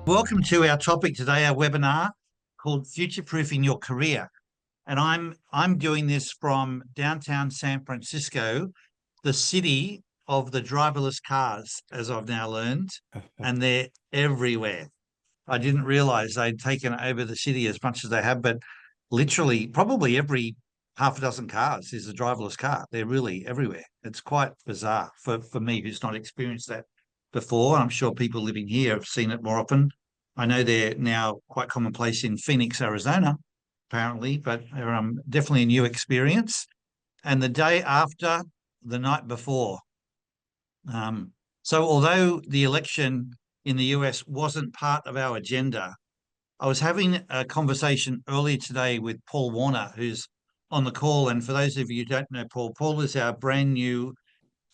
Welcome to our topic today, our webinar called Future Proofing Your Career. And I'm doing this from downtown San Francisco, the city of the driverless cars, as I've now learned, and they're everywhere. I didn't realize they'd taken over the city as much as they have, but literally probably every half a dozen cars is a driverless car. They're really everywhere. It's quite bizarre for me who's not experienced that before. I'm sure people living here have seen it more often. I know they're now quite commonplace in Phoenix, Arizona, apparently, but they're definitely a new experience. And the day after, the night before. So although the election in the US wasn't part of our agenda, I was having a conversation earlier today with Paul Warner, who's on the call. And for those of you who don't know Paul, Paul is our brand new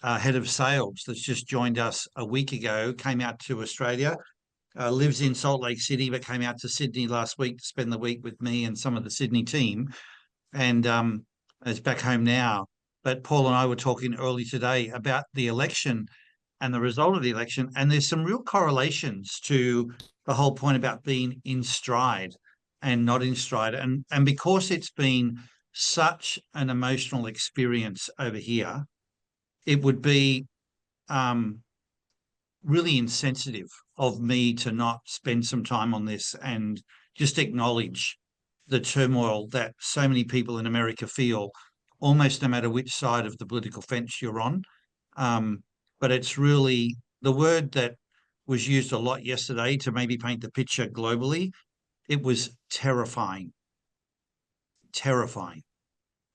head of sales that's just joined us a week ago, came out to Australia, lives in Salt Lake City, but came out to Sydney last week to spend the week with me and some of the Sydney team, and is back home now. But Paul and I were talking early today about the election and the result of the election, and there's some real correlations to the whole point about being in stride and not in stride. And because it's been such an emotional experience over here, it would be really insensitive of me to not spend some time on this and just acknowledge the turmoil that so many people in America feel, almost no matter which side of the political fence you're on. But it's really the word that was used a lot yesterday to maybe paint the picture globally. It was terrifying, terrifying.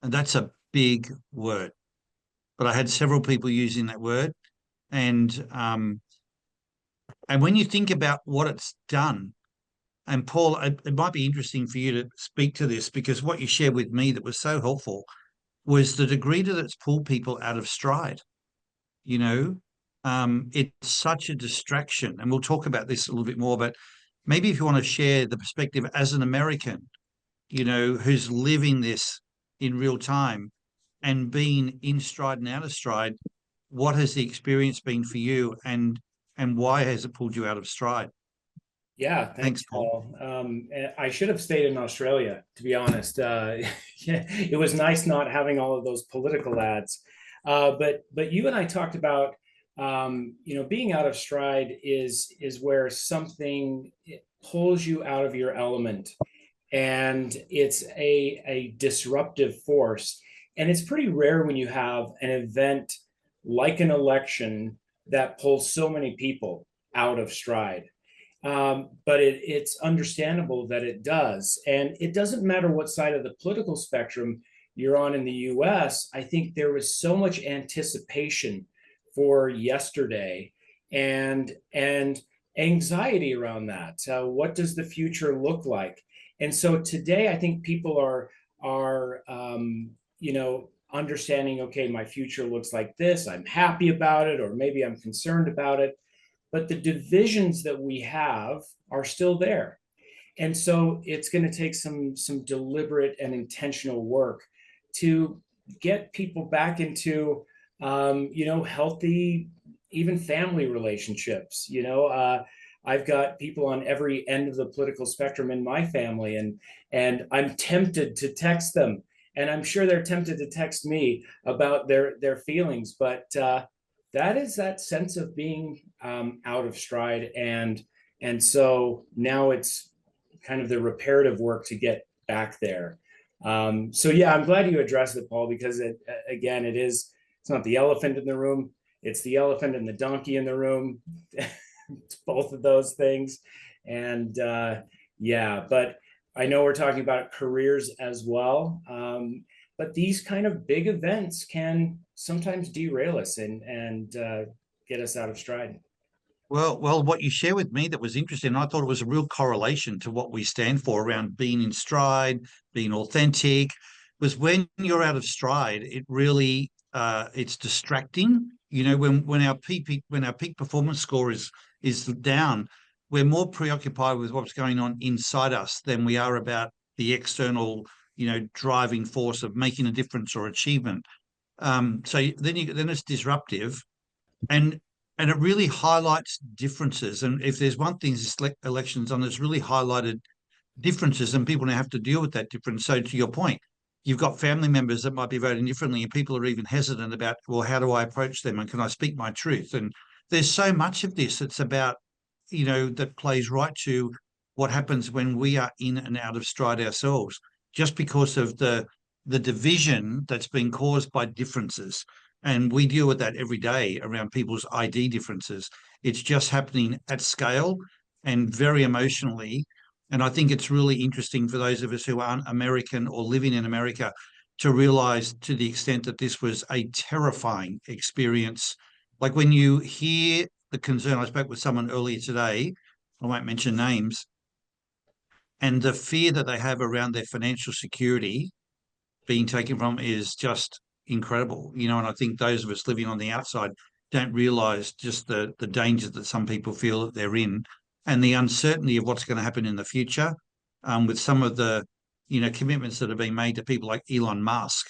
And that's a big word. But I had several people using that word. And when you think about what it's done, and Paul, it might be interesting for you to speak to this, because what you shared with me that was so helpful was the degree that it's pulled people out of stride. You know, it's such a distraction. And we'll talk about this a little bit more, but maybe if you want to share the perspective as an American, who's living this in real time and being in stride and out of stride, what has the experience been for you, and why has it pulled you out of stride? Yeah, Thanks, thanks, Paul. Paul. I should have stayed in Australia, to be honest. Yeah, it was nice not having all of those political ads. But you and I talked about being out of stride is where something pulls you out of your element, and it's a disruptive force. And it's pretty rare when you have an event like an election that pulls so many people out of stride. But it's understandable that it does. And it doesn't matter what side of the political spectrum you're on in the US. I think there was so much anticipation for yesterday and anxiety around that. What does the future look like? And so today, I think people are understanding, okay, my future looks like this. I'm happy about it, or maybe I'm concerned about it, but the divisions that we have are still there. And so it's going to take some deliberate and intentional work to get people back into healthy, even family relationships. I've got people on every end of the political spectrum in my family, and I'm tempted to text them, and I'm sure they're tempted to text me about their feelings, but that is that sense of being out of stride, and so now it's kind of the reparative work to get back there. So yeah, I'm glad you addressed it, Paul, because it's not the elephant in the room, it's the elephant and the donkey in the room. It's both of those things. And yeah, but I know we're talking about careers as well. But these kind of big events can sometimes derail us and get us out of stride. Well, what you share with me that was interesting, I thought it was a real correlation to what we stand for around being in stride, being authentic, was when you're out of stride, it really it's distracting. When our peak performance score is down, we're more preoccupied with what's going on inside us than we are about the external, driving force of making a difference or achievement. So then it's disruptive. And and it really highlights differences. And if there's one thing this election's on, it's really highlighted differences, and people now have to deal with that difference. So to your point, you've got family members that might be voting differently, and people are even hesitant about, well, how do I approach them, and can I speak my truth? And there's so much of this that's about, that plays right to what happens when we are in and out of stride ourselves, just because of the division that's been caused by differences. And we deal with that every day around people's ID differences. It's just happening at scale and very emotionally. And I think it's really interesting for those of us who aren't American or living in America to realize, to the extent that this was a terrifying experience. Like when you hear the concern, I spoke with someone earlier today, I won't mention names, and the fear that they have around their financial security being taken from is just incredible. And I think those of us living on the outside don't realize just the danger that some people feel that they're in, and the uncertainty of what's going to happen in the future, with some of the commitments that have been made to people like Elon Musk,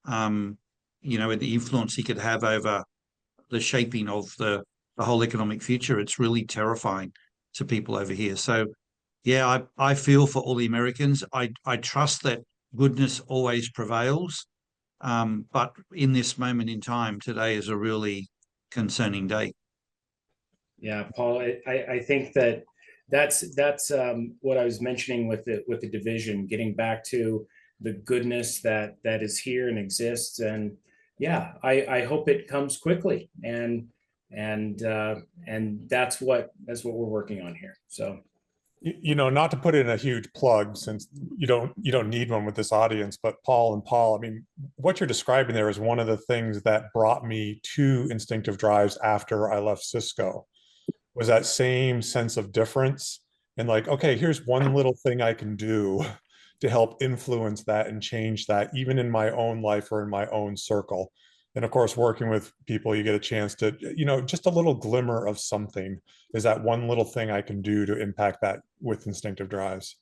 and the influence he could have over the shaping of the whole economic future. It's really terrifying to people over here. So yeah, I feel for all the Americans. I trust that goodness always prevails. But in this moment in time, today is a really concerning day. Yeah, Paul, I think that's what I was mentioning with the division, getting back to the goodness that is here and exists. And yeah, I hope it comes quickly. And that's what we're working on here. So not to put in a huge plug, since you don't need one with this audience, but Paul, I mean, what you're describing there is one of the things that brought me to Instinctive Drives after I left Cisco, was that same sense of difference, and like, okay, here's one little thing I can do to help influence that and change that, even in my own life or in my own circle. And of course, working with people, you get a chance to, just a little glimmer of something is that one little thing I can do to impact that with Instinctive Drives.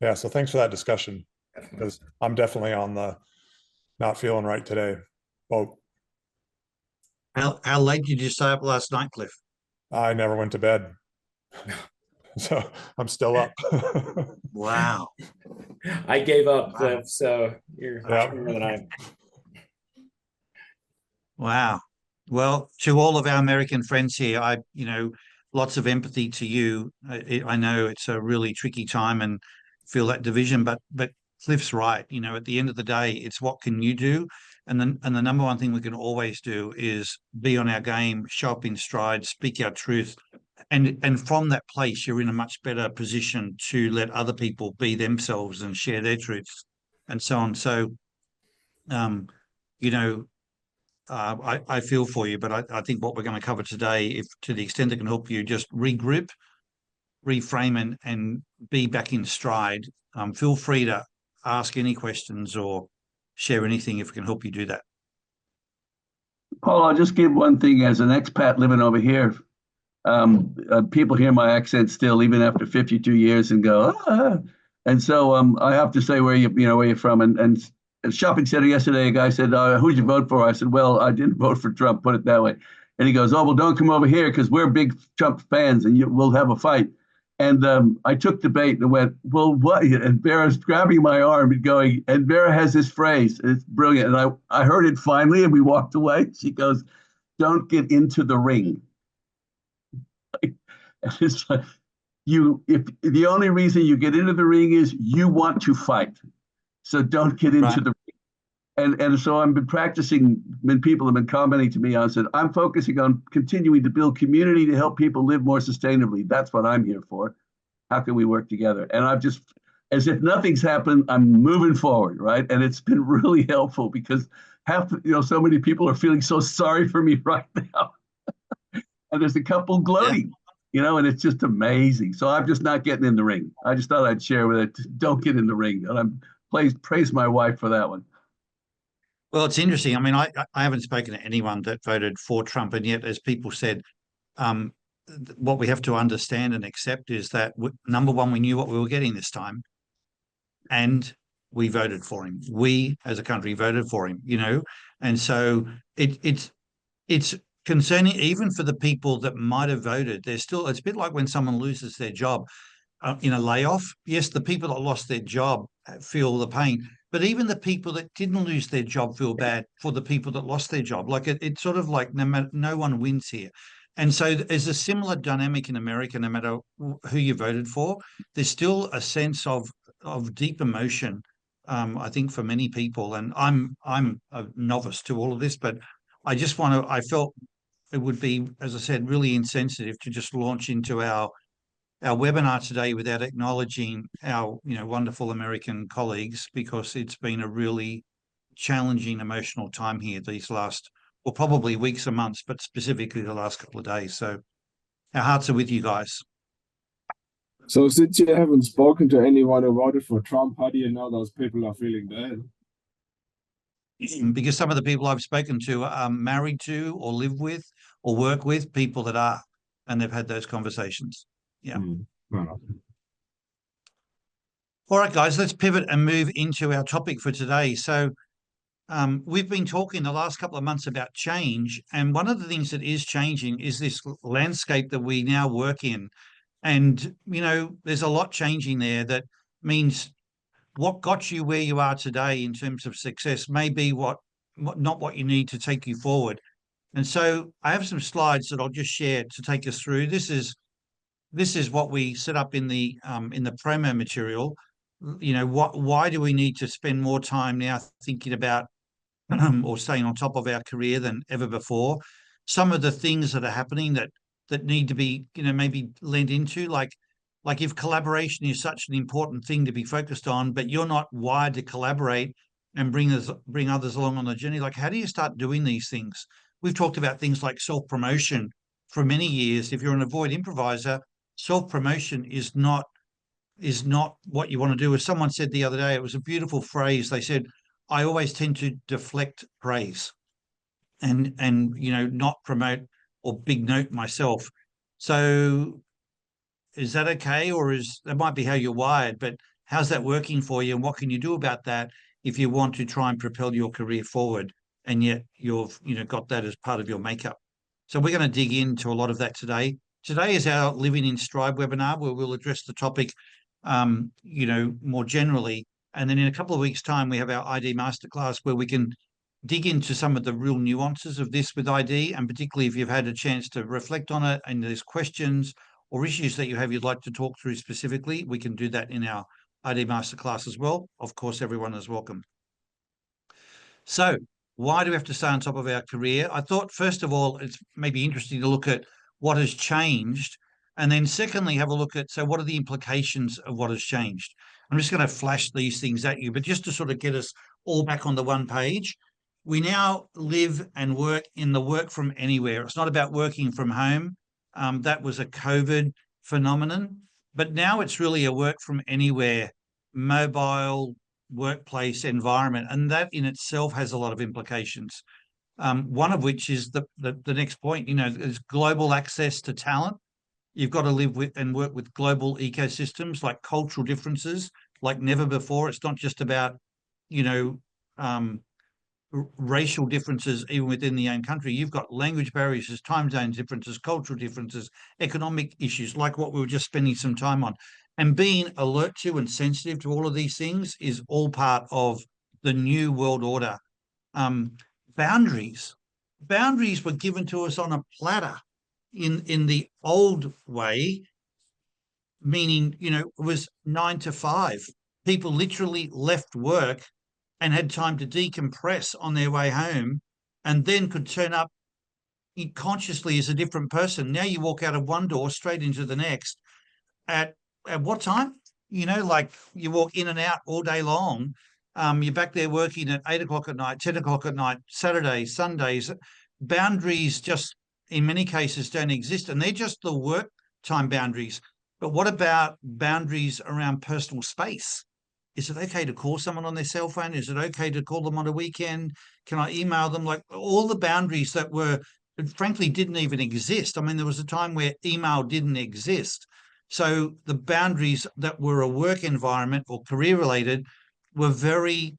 Yeah, so thanks for that discussion, because I'm definitely on the not feeling right today boat. How late did you stay up last night, Cliff? I never went to bed. So I'm still up. Wow. I gave up, Cliff, so you're stronger than I am. Wow. Well, to all of our American friends here, lots of empathy to you. I know it's a really tricky time and feel that division, but Cliff's right. At the end of the day, it's what can you do? And the number one thing we can always do is be on our game, show up in stride, speak our truth. And from that place, you're in a much better position to let other people be themselves and share their truths and so on. So, you know, I feel for you, but I think what we're going to cover today, if to the extent it can help you just regroup, reframe, and be back in stride, feel free to ask any questions or share anything if it can help you do that. Paul, I'll just give one thing as an expat living over here. People hear my accent still, even after 52 years, and go, ah. And so I have to say where you're from. And at a shopping center yesterday, a guy said, who'd you vote for? I said, well, I didn't vote for Trump, put it that way. And he goes, oh, well, don't come over here because we're big Trump fans and we'll have a fight. And I took the bait and went, well, what? And Vera's grabbing my arm and going, and Vera has this phrase. And it's brilliant. And I heard it finally, and we walked away. She goes, don't get into the ring. It's like, if the only reason you get into the ring is you want to fight. So don't get into the ring. And so I've been practicing when people have been commenting to me. I said, I'm focusing on continuing to build community to help people live more sustainably. That's what I'm here for. How can we work together? And I've just, as if nothing's happened, I'm moving forward, right? And it's been really helpful because so many people are feeling so sorry for me right now. And there's a couple gloating, and it's just amazing. So I'm just not getting in the ring. I just thought I'd share with it. Don't get in the ring. And I'm praise my wife for that one. Well, it's interesting. I mean, I haven't spoken to anyone that voted for Trump, and yet, as people said, what we have to understand and accept is that number one, we knew what we were getting this time, and we voted for him. We, as a country, voted for him. And so it's concerning even for the people that might have voted. There's still, it's a bit like when someone loses their job in a layoff. Yes, the people that lost their job feel the pain, but even the people that didn't lose their job feel bad for the people that lost their job. Like it's sort of like no one wins here. And so there's a similar dynamic in America. No matter who you voted for, there's still a sense of deep emotion. I think for many people, and I'm a novice to all of this, but I just want to. I felt it would be, as I said, really insensitive to just launch into our webinar today without acknowledging our wonderful American colleagues, because it's been a really challenging emotional time here these last, well, probably weeks and months, but specifically the last couple of days. So our hearts are with you guys. So since you haven't spoken to anyone who voted for Trump, how do you know those people are feeling bad? Because some of the people I've spoken to are married to or live with or work with people that are, and they've had those conversations. Yeah. All right, guys, let's pivot and move into our topic for today. So we've been talking the last couple of months about change, and one of the things that is changing is this landscape that we now work in. And, there's a lot changing there. That means what got you where you are today in terms of success may be not what you need to take you forward. And so I have some slides that I'll just share to take us through. This is what we set up in the promo material. Why do we need to spend more time now thinking about or staying on top of our career than ever before? Some of the things that are happening that need to be, maybe lent into, like if collaboration is such an important thing to be focused on, but you're not wired to collaborate and bring others along on the journey, like how do you start doing these things? We've talked about things like self-promotion for many years. If you're an avoid improviser, self-promotion is not what you want to do. As someone said the other day, it was a beautiful phrase. They said, I always tend to deflect praise and not promote or big note myself. So is that okay? Or that might be how you're wired, but how's that working for you? And what can you do about that if you want to try and propel your career forward, and yet you've got that as part of your makeup? So we're going to dig into a lot of that today. Today is our Living in Stride webinar, where we'll address the topic more generally. And then in a couple of weeks' time, we have our ID Masterclass, where we can dig into some of the real nuances of this with ID, and particularly if you've had a chance to reflect on it and there's questions or issues that you'd like to talk through specifically, we can do that in our ID Masterclass as well. Of course, everyone is welcome. So why do we have to stay on top of our career? I thought, first of all, it's maybe interesting to look at what has changed. And then secondly, have a look at, so what are the implications of what has changed? I'm just going to flash these things at you, but just to sort of get us all back on the one page. We now live and work in the work from anywhere. It's not about working from home. That was a COVID phenomenon, but now it's really a work from anywhere, mobile workplace environment. And that in itself has a lot of implications. One of which is the next point, is global access to talent. You've got to live with and work with global ecosystems, like cultural differences like never before. It's not just about, racial differences even within the own country. You've got language barriers, time zone differences, cultural differences, economic issues, like what we were just spending some time on. And being alert to and sensitive to all of these things is all part of the new world order. Boundaries were given to us on a platter in the old way, meaning, it was 9 to 5. People literally left work and had time to decompress on their way home, and then could turn up consciously as a different person. Now you walk out of one door straight into the next at what time? Like you walk in and out all day long. You're back there working at 8 o'clock at night, 10 o'clock at night, Saturdays, Sundays. Boundaries just in many cases don't exist, and they're just the work time boundaries. But what about boundaries around personal space? Is it okay to call someone on their cell phone? Is it okay to call them on a weekend? Can I email them? Like all the boundaries that frankly didn't even exist. I mean, there was a time where email didn't exist. So the boundaries that were a work environment or career related were very,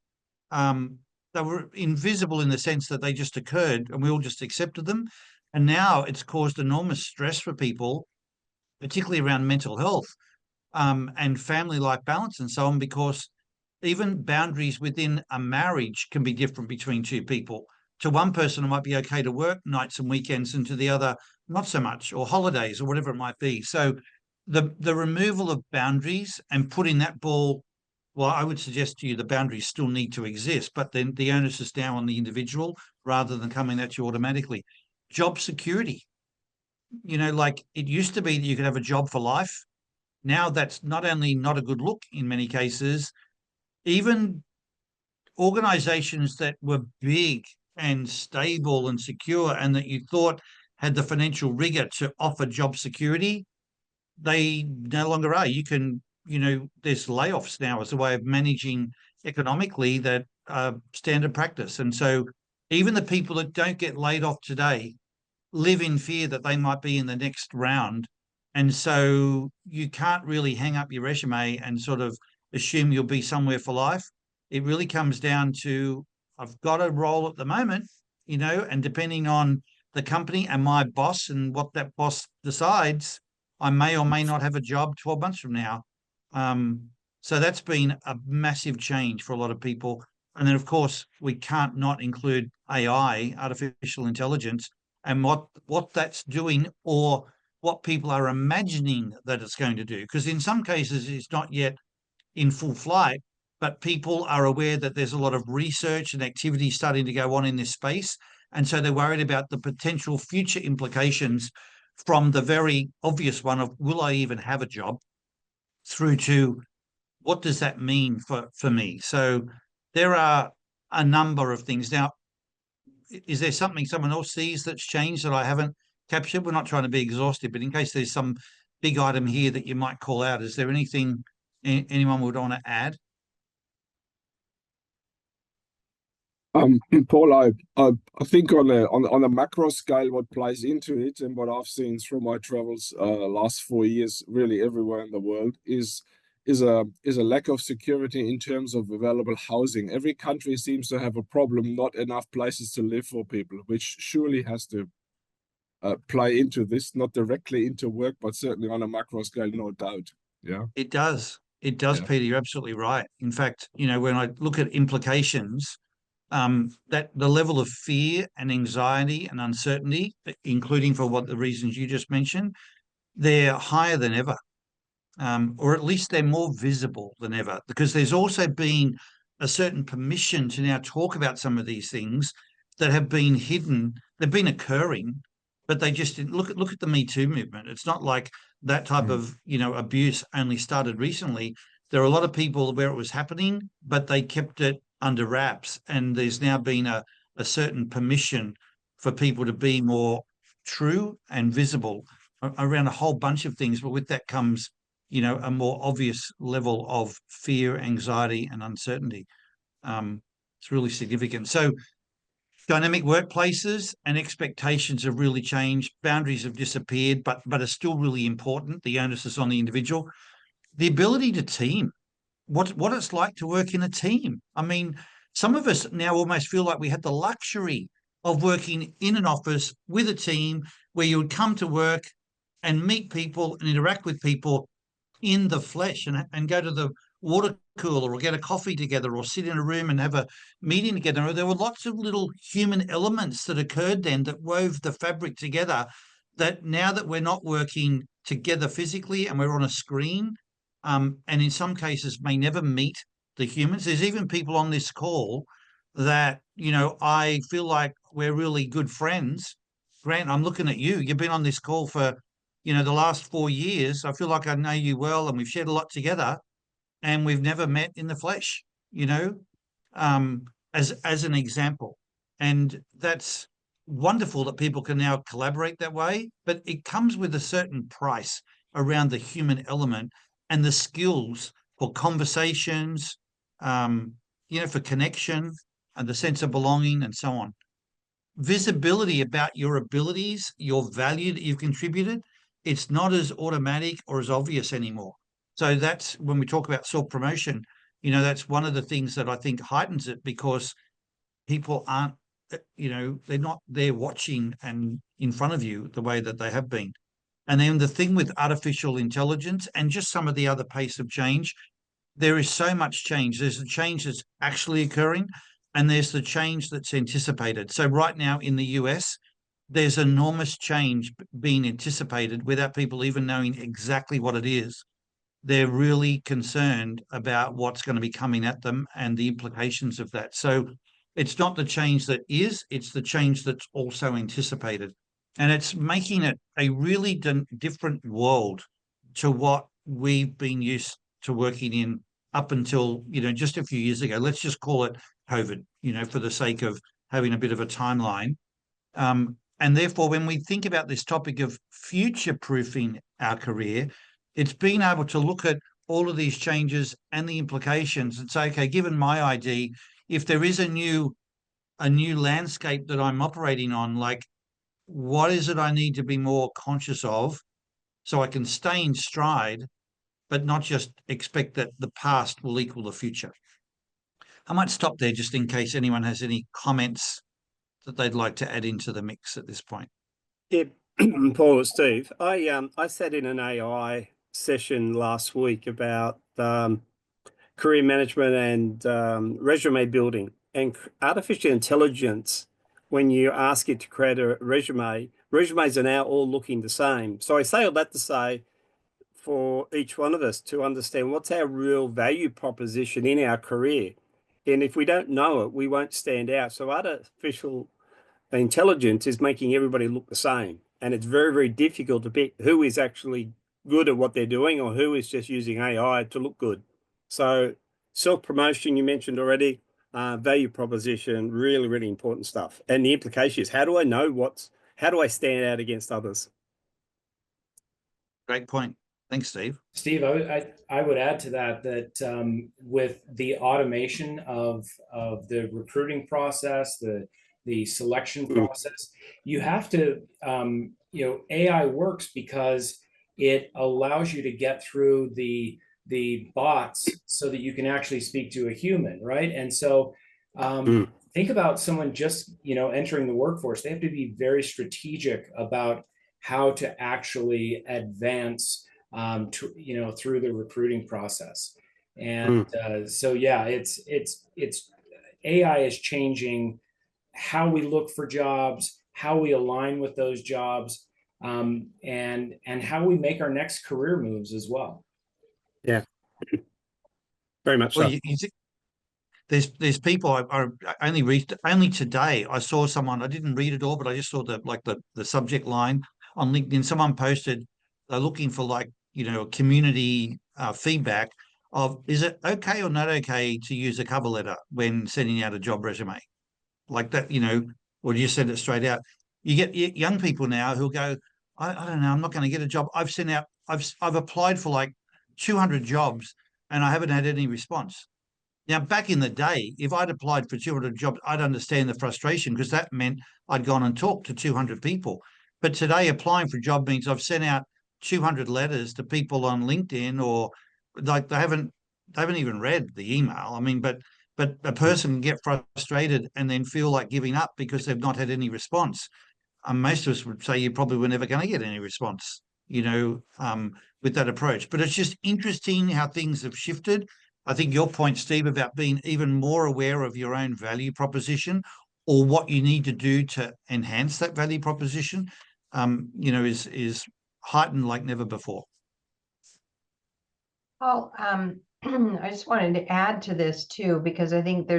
they were invisible in the sense that they just occurred and we all just accepted them. And now it's caused enormous stress for people, particularly around mental health, and family life balance and so on, because even boundaries within a marriage can be different between two people. To one person, it might be okay to work nights and weekends, and to the other, not so much, or holidays or whatever it might be. So the removal of boundaries and putting that ball, well, I would suggest to you the boundaries still need to exist, but then the onus is now on the individual rather than coming at you automatically. Job security. Like it used to be that you could have a job for life. Now that's not only not a good look in many cases, even organizations that were big and stable and secure and that you thought had the financial rigor to offer job security, they no longer are. You can, there's layoffs now as a way of managing economically that standard practice. And so even the people that don't get laid off today live in fear that they might be in the next round. And so you can't really hang up your resume and sort of assume you'll be somewhere for life. It really comes down to, I've got a role at the moment, and depending on the company and my boss and what that boss decides, I may or may not have a job 12 months from now. So that's been a massive change for a lot of people. And then, of course, we can't not include AI, artificial intelligence, and what that's doing, or what people are imagining that it's going to do. Because in some cases, it's not yet in full flight, but people are aware that there's a lot of research and activity starting to go on in this space. And so they're worried about the potential future implications, from the very obvious one of, will I even have a job, through to what does that mean for me? So there are a number of things. Now, is there something someone else sees that's changed that I haven't captured? We're not trying to be exhaustive, but in case there's some big item here that you might call out, is there anything anyone would want to add? Paul, I think on a macro scale, what plays into it and what I've seen through my travels last 4 years, really everywhere in the world, is a lack of security in terms of available housing. Every country seems to have a problem, not enough places to live for people, which surely has to play into this, not directly into work, but certainly on a macro scale, no doubt. Yeah, it does. It does, yeah. Peter, you're absolutely right. In fact, when I look at implications, that the level of fear and anxiety and uncertainty, including for what the reasons you just mentioned, they're higher than ever, or at least they're more visible than ever, because there's also been a certain permission to now talk about some of these things that have been hidden. They've been occurring, but they just look at the Me Too movement. It's not like that type of abuse only started recently. There are a lot of people where it was happening, but they kept it under wraps, and there's now been a certain permission for people to be more true and visible around a whole bunch of things. But with that comes, a more obvious level of fear, anxiety, and uncertainty. It's really significant. So dynamic workplaces and expectations have really changed. Boundaries have disappeared, but are still really important. The onus is on the individual. The ability to team, what it's like to work in a team. I mean, some of us now almost feel like we have the luxury of working in an office with a team where you would come to work and meet people and interact with people in the flesh, and go to the water cooler or get a coffee together or sit in a room and have a meeting together. There were lots of little human elements that occurred then that wove the fabric together, that now that we're not working together physically and we're on a screen, and in some cases may never meet the humans. There's even people on this call that, I feel like we're really good friends. Grant, I'm looking at you. You've been on this call for, the last 4 years. I feel like I know you well, and we've shared a lot together, and we've never met in the flesh, as an example. And that's wonderful that people can now collaborate that way, but it comes with a certain price around the human element and the skills for conversations, for connection and the sense of belonging and so on. Visibility about your abilities, your value that you've contributed, it's not as automatic or as obvious anymore. So that's when we talk about self-promotion, that's one of the things that I think heightens it, because people aren't they're not there watching and in front of you the way that they have been. And then the thing with artificial intelligence and just some of the other pace of change, there is so much change. There's the change that's actually occurring, and there's the change that's anticipated. So right now in the US, there's enormous change being anticipated without people even knowing exactly what it is. They're really concerned about what's going to be coming at them and the implications of that. So it's not the change that is, it's the change that's also anticipated. And it's making it a really different world to what we've been used to working in up until, just a few years ago. Let's just call it COVID, for the sake of having a bit of a timeline. And therefore, when we think about this topic of future-proofing our career, it's being able to look at all of these changes and the implications and say, okay, given my ID, if there is a new landscape that I'm operating on, like, what is it I need to be more conscious of so I can stay in stride, but not just expect that the past will equal the future? I might stop there just in case anyone has any comments that they'd like to add into the mix at this point. Yeah, Paul or Steve, I sat in an AI session last week about career management and resume building, and artificial intelligence. When you ask it to create a resumes are now all looking the same. So I say all that to say, for each one of us to understand what's our real value proposition in our career. And if we don't know it, we won't stand out. So artificial intelligence is making everybody look the same. And it's very, very difficult to pick who is actually good at what they're doing or who is just using AI to look good. So self-promotion, you mentioned already, value proposition, really, really important stuff. And the implication is, how do I know how do I stand out against others? Great point. Thanks, Steve. Steve, I would add to that with the automation of the recruiting process, the selection process, you have to, AI works because it allows you to get through the bots so that you can actually speak to a human, right? And so think about someone just, entering the workforce. They have to be very strategic about how to actually advance through the recruiting process. And so yeah, it's AI is changing how we look for jobs, how we align with those jobs, and how we make our next career moves as well. Yeah, very much well, so. There's people I only today I saw someone, I didn't read it all, but I just saw the subject line on LinkedIn. Someone posted they're looking for community feedback of, is it okay or not okay to use a cover letter when sending out a job resume like that, or do you send it straight out? You get young people now who go, I don't know, I'm not going to get a job. I've applied for like 200 jobs and I haven't had any response. Now, back in the day, if I'd applied for 200 jobs, I'd understand the frustration because that meant I'd gone and talked to 200 people. But today, applying for a job means I've sent out 200 letters to people on LinkedIn, or like they haven't even read the email. I mean, but a person can get frustrated and then feel like giving up because they've not had any response. Most of us would say you probably were never going to get any response, with that approach. But it's just interesting how things have shifted. I think your point, Steve, about being even more aware of your own value proposition or what you need to do to enhance that value proposition, is heightened like never before. Well, I just wanted to add to this too, because I think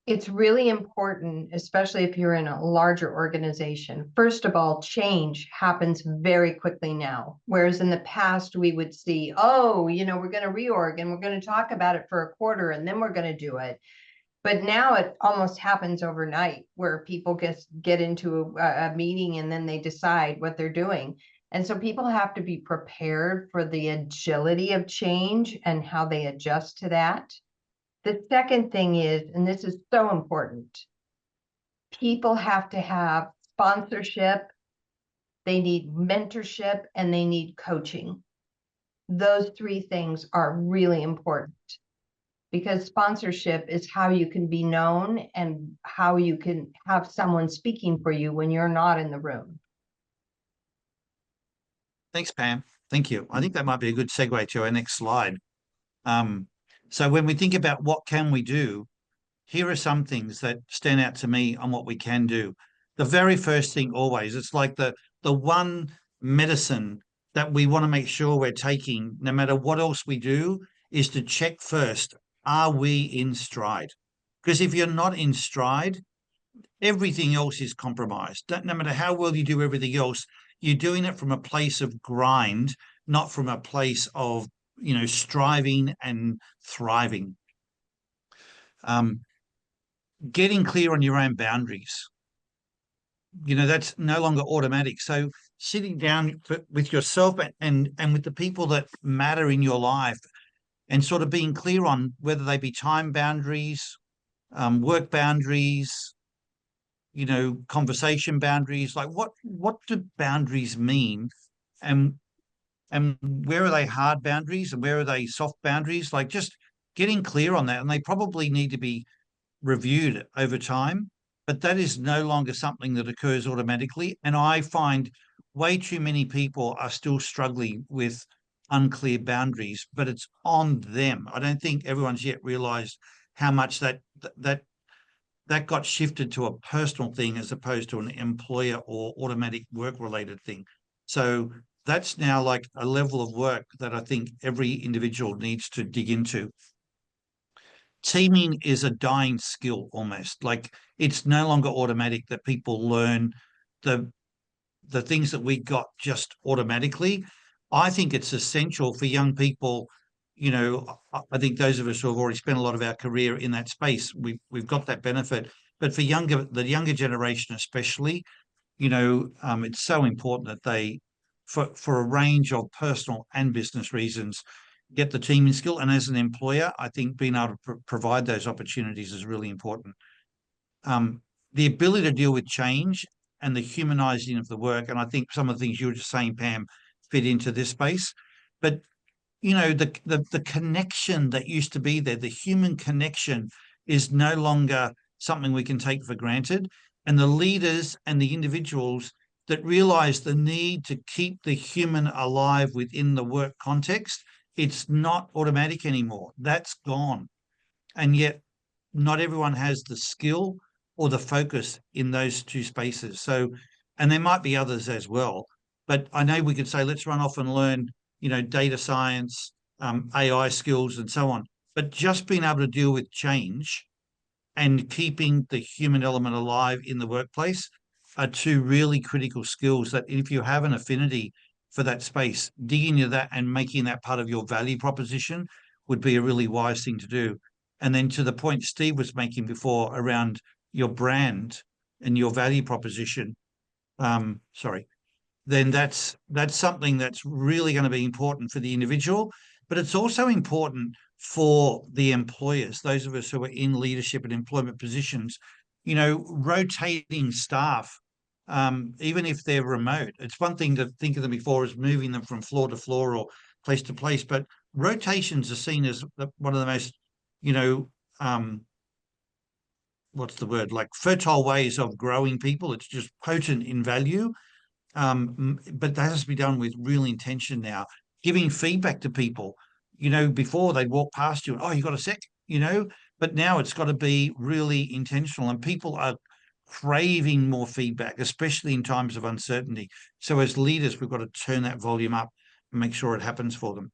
it's really important, especially if you're in a larger organization. First of all, change happens very quickly now. Whereas in the past, we would see, we're going to reorg and we're going to talk about it for a quarter and then we're going to do it. But now it almost happens overnight, where people get into a meeting and then they decide what they're doing. And so people have to be prepared for the agility of change and how they adjust to that. The second thing is, and this is so important, people have to have sponsorship, they need mentorship, and they need coaching. Those three things are really important. because sponsorship is how you can be known and how you can have someone speaking for you when you're not in the room. Thanks, Pam. Thank you. I think that might be a good segue to our next slide. So when we think about what can we do, here are some things that stand out to me on what we can do. The very first thing always, it's like the one medicine that we want to make sure we're taking, no matter what else we do, is to check first, are we in stride? Because if you're not in stride, everything else is compromised. No matter how well you do everything else, you're doing it from a place of grind, not from a place of, striving and thriving. Getting clear on your own boundaries. That's no longer automatic. So sitting down with yourself and with the people that matter in your life and sort of being clear on whether they be time boundaries, work boundaries, conversation boundaries, like what do boundaries mean, and where are they hard boundaries and where are they soft boundaries? Like just getting clear on that, and they probably need to be reviewed over time, but that is no longer something that occurs automatically. And I find way too many people are still struggling with unclear boundaries, but it's on them. I don't think everyone's yet realized how much that got shifted to a personal thing as opposed to an employer or automatic work-related thing. So that's now like a level of work that I think every individual needs to dig into. Teaming is a dying skill almost. Like it's no longer automatic that people learn the things that we got just automatically. I think it's essential for young people. I think those of us who have already spent a lot of our career in that space, we've got that benefit. But for the younger generation especially, it's so important that they, for a range of personal and business reasons, get the teaming skill. And as an employer, I think being able to provide those opportunities is really important. The ability to deal with change and the humanizing of the work. And I think some of the things you were just saying, Pam, fit into this space. But, the connection that used to be there, the human connection, is no longer something we can take for granted. And the leaders and the individuals that realize the need to keep the human alive within the work context, it's not automatic anymore. That's gone. And yet not everyone has the skill or the focus in those two spaces. So, and there might be others as well, but I know we could say, let's run off and learn, data science, AI skills and so on. But just being able to deal with change and keeping the human element alive in the workplace are two really critical skills that if you have an affinity for that space, digging into that and making that part of your value proposition would be a really wise thing to do. And then to the point Steve was making before around your brand and your value proposition, then that's something that's really going to be important for the individual, but it's also important for the employers, those of us who are in leadership and employment positions, rotating staff, even if they're remote. It's one thing to think of them before as moving them from floor to floor or place to place, but rotations are seen as one of the most, what's the word, like fertile ways of growing people. It's just potent in value. But that has to be done with real intention now. Giving feedback to people, before they'd walk past you and, oh, you got a sec, but now it's got to be really intentional, and people are craving more feedback, especially in times of uncertainty. So as leaders, we've got to turn that volume up and make sure it happens for them.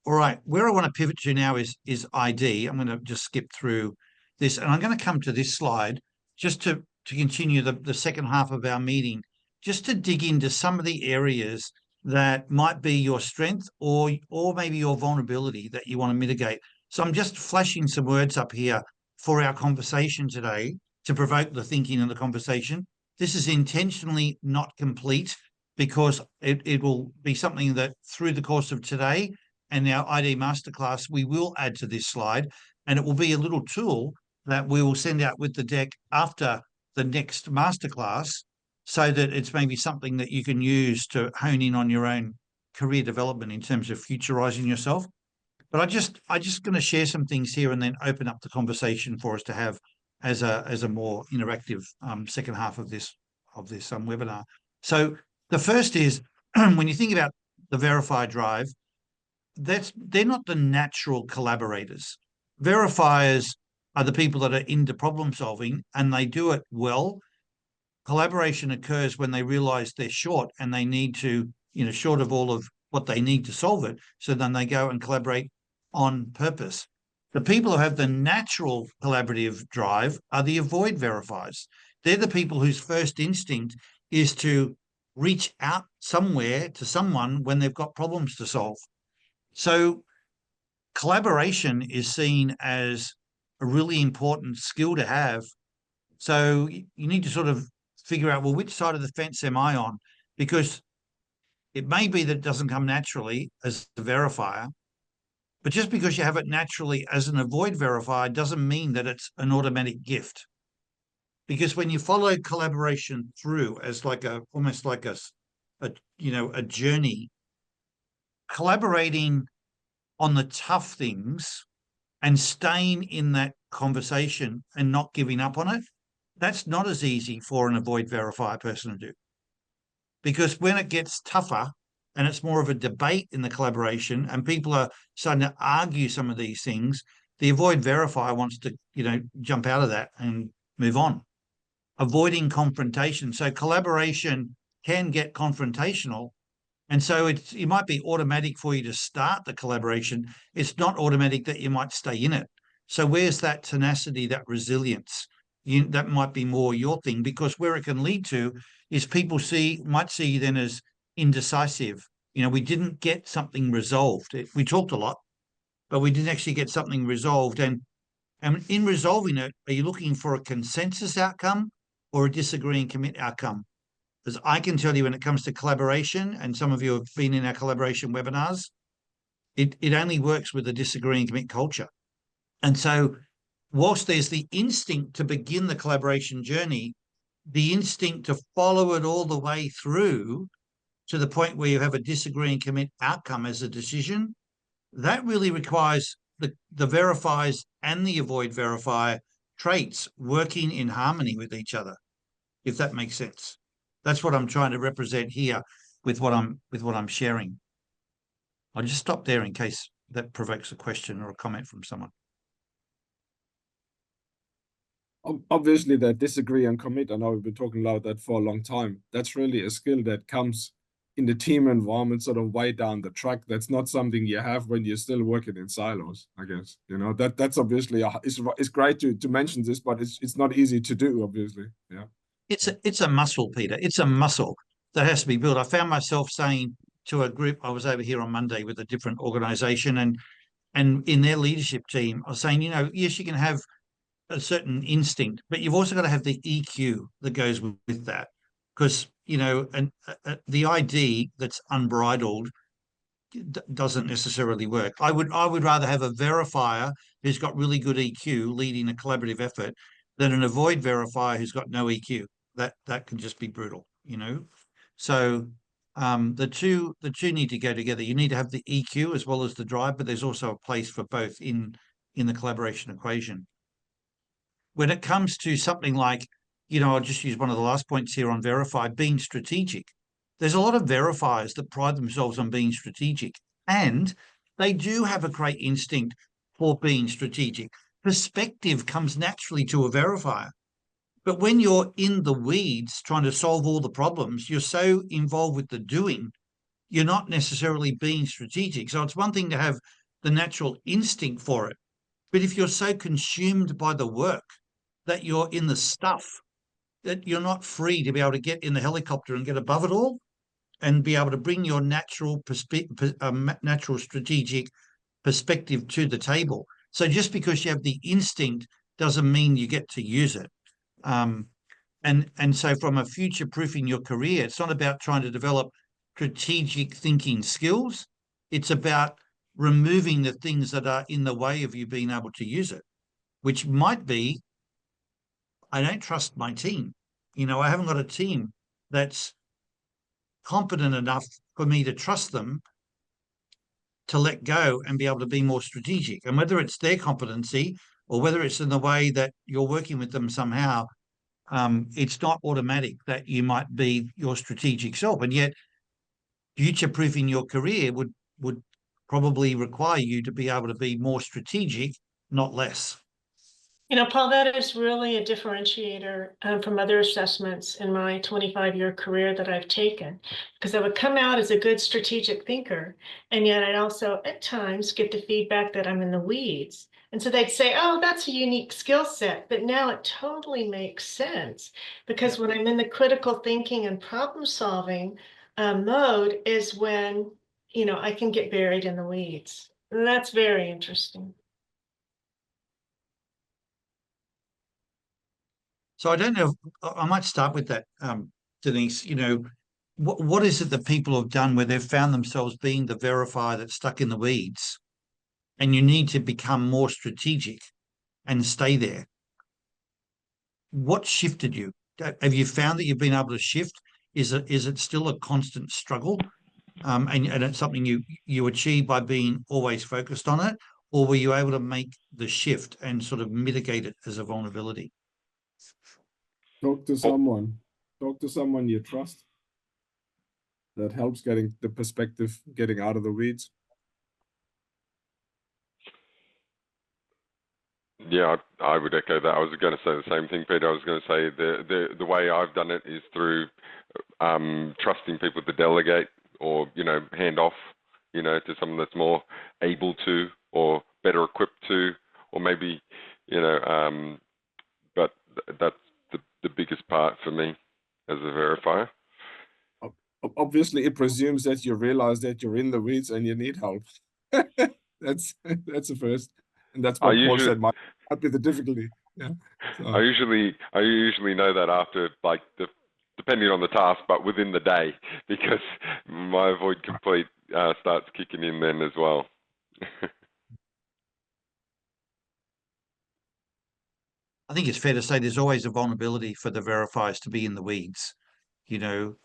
All right, where I want to pivot to now is ID. I'm going to just skip through this, and I'm going to come to this slide just to continue the second half of our meeting, just to dig into some of the areas that might be your strength or maybe your vulnerability that you want to mitigate. So I'm just flashing some words up here for our conversation today to provoke the thinking and the conversation. This is intentionally not complete because it will be something that through the course of today and our ID masterclass, we will add to this slide, and it will be a little tool that we will send out with the deck after the next masterclass, so that it's maybe something that you can use to hone in on your own career development in terms of futurizing yourself. But I just going to share some things here and then open up the conversation for us to have as a more interactive second half of this webinar. So the first is when you think about the Verify Drive, they're not the natural collaborators. Verifiers are the people that are into problem solving, and they do it well. Collaboration occurs when they realize they're short and they need to, short of all of what they need to solve it. So then they go and collaborate on purpose. The people who have the natural collaborative drive are the avoid verifiers. They're the people whose first instinct is to reach out somewhere to someone when they've got problems to solve. So collaboration is seen as a really important skill to have. So you need to sort of figure out, well, which side of the fence am I on? Because it may be that it doesn't come naturally as a verifier, but just because you have it naturally as an avoid verifier doesn't mean that it's an automatic gift. Because when you follow collaboration through as almost like a journey, collaborating on the tough things and staying in that conversation and not giving up on it, that's not as easy for an avoid verifier person to do. Because when it gets tougher and it's more of a debate in the collaboration and people are starting to argue some of these things, the avoid verifier wants to, jump out of that and move on. Avoiding confrontation. So collaboration can get confrontational. And so it might be automatic for you to start the collaboration. It's not automatic that you might stay in it. So where's that tenacity, that resilience? That might be more your thing, because where it can lead to is people might see you then as indecisive. We didn't get something resolved. We talked a lot, but we didn't actually get something resolved. And in resolving it, are you looking for a consensus outcome or a disagree and commit outcome? Because I can tell you when it comes to collaboration, and some of you have been in our collaboration webinars, it only works with a disagree and commit culture. And so whilst there's the instinct to begin the collaboration journey, the instinct to follow it all the way through to the point where you have a disagree and commit outcome as a decision, that really requires the verifiers and the avoid verifier traits working in harmony with each other, if that makes sense. That's what I'm trying to represent here with what I'm sharing. I'll just stop there in case that provokes a question or a comment from someone. Obviously, that disagree and commit, I know we've been talking about that for a long time. That's really a skill that comes in the team environment sort of way down the track. That's not something you have when you're still working in silos, I guess. That's obviously, it's great to mention this, but it's not easy to do, obviously. Yeah. It's a muscle, Peter. It's a muscle that has to be built. I found myself saying to a group, I was over here on Monday with a different organization, and in their leadership team, I was saying, yes, you can have a certain instinct, but you've also got to have the EQ that goes with that. Because, the ID that's unbridled doesn't necessarily work. I would rather have a verifier who's got really good EQ leading a collaborative effort than an avoid verifier who's got no EQ. That can just be brutal, So the two need to go together. You need to have the EQ as well as the drive, but there's also a place for both in the collaboration equation. When it comes to something like, I'll just use one of the last points here on verify, being strategic. There's a lot of verifiers that pride themselves on being strategic, and they do have a great instinct for being strategic. Perspective comes naturally to a verifier. But when you're in the weeds trying to solve all the problems, you're so involved with the doing, you're not necessarily being strategic. So it's one thing to have the natural instinct for it. But if you're so consumed by the work that you're in the stuff, that you're not free to be able to get in the helicopter and get above it all and be able to bring your natural strategic perspective to the table. So just because you have the instinct doesn't mean you get to use it. And so from a future-proofing your career, it's not about trying to develop strategic thinking skills. It's about removing the things that are in the way of you being able to use it, which might be, I don't trust my team. I haven't got a team that's competent enough for me to trust them. to let go and be able to be more strategic. And whether it's their competency or whether it's in the way that you're working with them somehow, it's not automatic that you might be your strategic self. And yet future-proofing your career would probably require you to be able to be more strategic, not less. You know, Paul, that is really a differentiator from other assessments in my 25-year career that I've taken, because I would come out as a good strategic thinker, and yet I'd also at times get the feedback that I'm in the weeds. And so they'd say, oh, that's a unique skill set. But now it totally makes sense, because when I'm in the critical thinking and problem solving mode is when, you know, I can get buried in the weeds. And that's very interesting. So I don't know, I might start with that, Denise. You know, what is it that people have done where they've found themselves being the verifier that's stuck in the weeds, and you need to become more strategic and stay there? What shifted you? Have you found that you've been able to shift? Is it still a constant struggle? And it's something you achieve by being always focused on it, or were you able to make the shift and sort of mitigate it as a vulnerability? Talk to someone you trust. That helps getting the perspective, getting out of the weeds. Yeah, I would echo that. I was going to say the same thing, Peter. I was going to say the way I've done it is through trusting people to delegate or, you know, hand off, you know, to someone that's more able to or better equipped to, or maybe, you know, but that's the biggest part for me as a verifier. Obviously, it presumes that you realize that you're in the weeds and you need help. That's the first, and that's what Paul said might be the difficulty. Yeah. So. I usually know that after, like, depending on the task, but within the day, because my avoid complete starts kicking in then as well. I think it's fair to say there's always a vulnerability for the verifiers to be in the weeds. You know,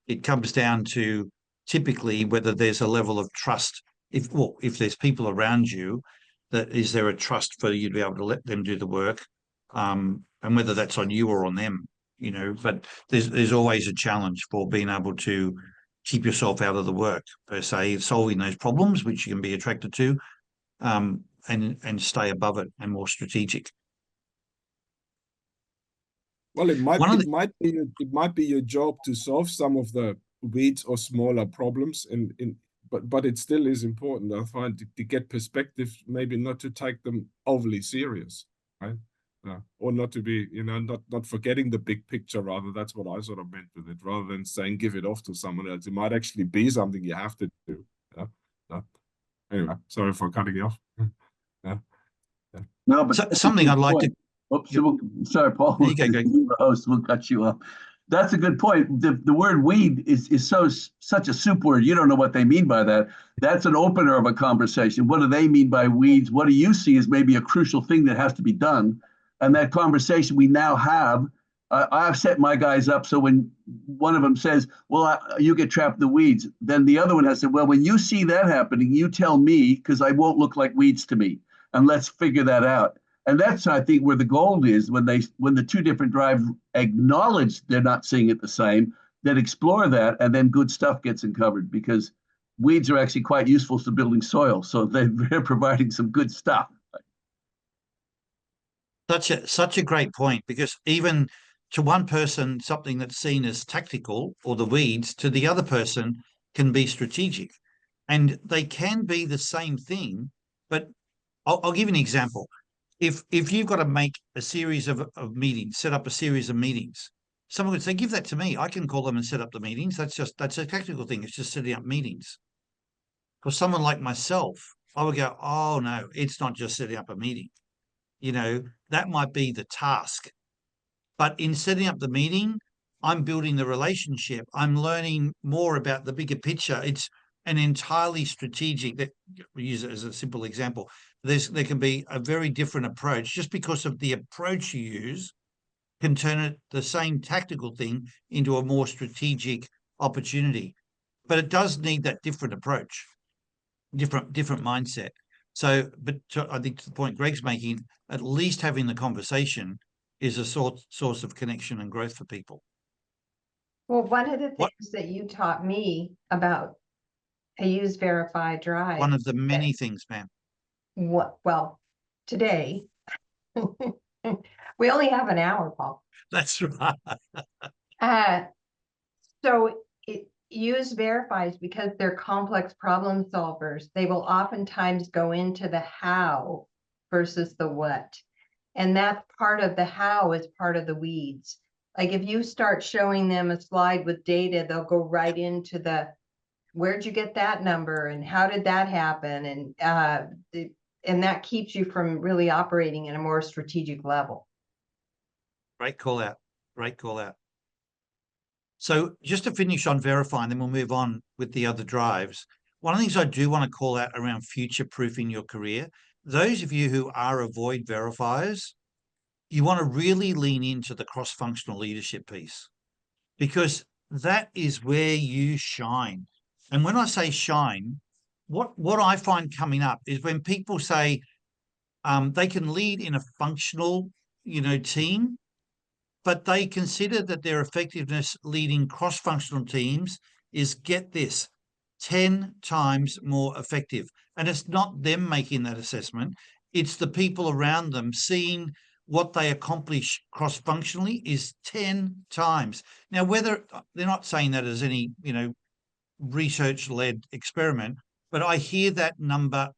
it comes down to typically whether there's a level of trust. If there's people around you, that is there a trust for you to be able to let them do the work, and whether that's on you or on them. You know, but there's always a challenge for being able to keep yourself out of the work per se, solving those problems which you can be attracted to, and stay above it and more strategic. Well, it might be your job to solve some of the weeds or smaller problems, but it still is important, I find, to get perspective, maybe not to take them overly serious, right? Or not to be, you know, not forgetting the big picture. Rather, that's what I sort of meant with it. Rather than saying give it off to someone else, it might actually be something you have to do. Anyway, sorry for cutting you off. No, but something I'd like to. Oops, sorry, Paul. You go, Greg. The host will cut you off. That's a good point. The word weed is such a soup word. You don't know what they mean by that. That's an opener of a conversation. What do they mean by weeds? What do you see as maybe a crucial thing that has to be done? And that conversation we now have, I've set my guys up so when one of them says, well, you get trapped in the weeds, then the other one has said, well, when you see that happening, you tell me, because I won't look like weeds to me. And let's figure that out. And that's, I think, where the gold is when the two different drives acknowledge they're not seeing it the same, then explore that, and then good stuff gets uncovered, because weeds are actually quite useful to building soil. So they're providing some good stuff. Such a great point, because even to one person, something that's seen as tactical or the weeds, to the other person can be strategic. And they can be the same thing, but I'll give you an example. If you've got to make a series of meetings, set up a series of meetings, someone would say, give that to me. I can call them and set up the meetings. That's a tactical thing. It's just setting up meetings. For someone like myself, I would go, oh no, it's not just setting up a meeting. You know, that might be the task. But in setting up the meeting, I'm building the relationship. I'm learning more about the bigger picture. It's an entirely strategic, that we use it as a simple example. There can be a very different approach. Just because of the approach you use can turn it, the same tactical thing, into a more strategic opportunity. But it does need that different approach. different mindset. So, but I think to the point Greg's making, at least having the conversation is a source of connection and growth for people. Well, one of the What- things that you taught me about a use, verify, drive. One of the many things, ma'am. Well, today, we only have an hour, Paul. That's right. So use verifies because they're complex problem solvers. They will oftentimes go into the how versus the what. And that's part of the how is part of the weeds. Like if you start showing them a slide with data, they'll go right into the, where'd you get that number? And how did that happen? And that keeps you from really operating at a more strategic level. Great call out. Great call out. So just to finish on verify, and then we'll move on with the other drives. One of the things I do want to call out around future-proofing your career, those of you who are avoid verifiers, you want to really lean into the cross-functional leadership piece, because that is where you shine. And when I say shine, what I find coming up is when people say they can lead in a functional, team, but they consider that their effectiveness leading cross-functional teams is, get this, 10 times more effective. And it's not them making that assessment. It's the people around them seeing what they accomplish cross-functionally is 10 times. Now, whether they're not saying that as any, research-led experiment, but I hear that number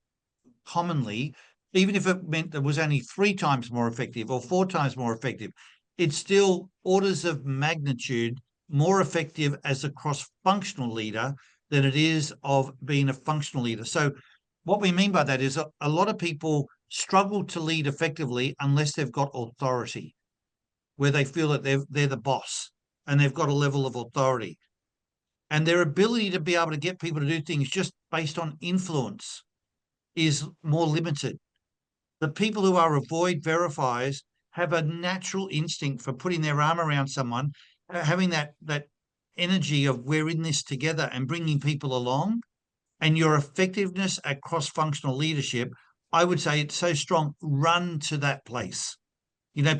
commonly, even if it meant that was only 3 times more effective or 4 times more effective, it's still orders of magnitude more effective as a cross-functional leader than it is of being a functional leader. So what we mean by that is a lot of people struggle to lead effectively unless they've got authority, where they feel that they're the boss and they've got a level of authority. And their ability to be able to get people to do things just based on influence is more limited. The people who are avoid verifiers have a natural instinct for putting their arm around someone, having that energy of we're in this together and bringing people along. And your effectiveness at cross-functional leadership, I would say it's so strong, run to that place.